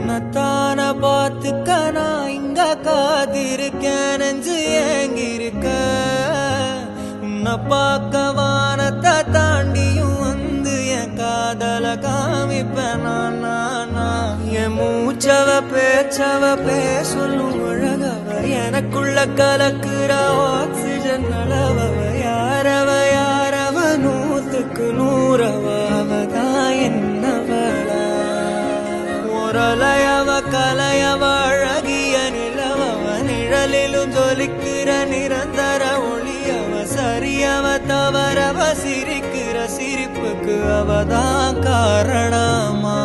உன்னத்தான பார்த்துக்க நான் இங்க காத்திருக்கேன் நெஞ்சு ஏங்கிருக்க உன்னை பார்க்க வானத்தை தாண்டியும் வந்து என் காதல காமிப்பேன் நான் என் மூச்சவ பேச்சவ பேசலும் அழகவ எனக்குள்ள கலக்குற ஆக்சிஜன் அளவவ யாரவ நூத்துக்கு நூறவ அவதான் என்னவளா ஒரலையவ கலையவ அழகிய நிலவவ நிழலிலும் ஜொலிக்கிற நிரந்தர ஒளியவ சரியவ தவறவ சிரிக்கிற சிரிப்புக்கு அவதான் காரணமா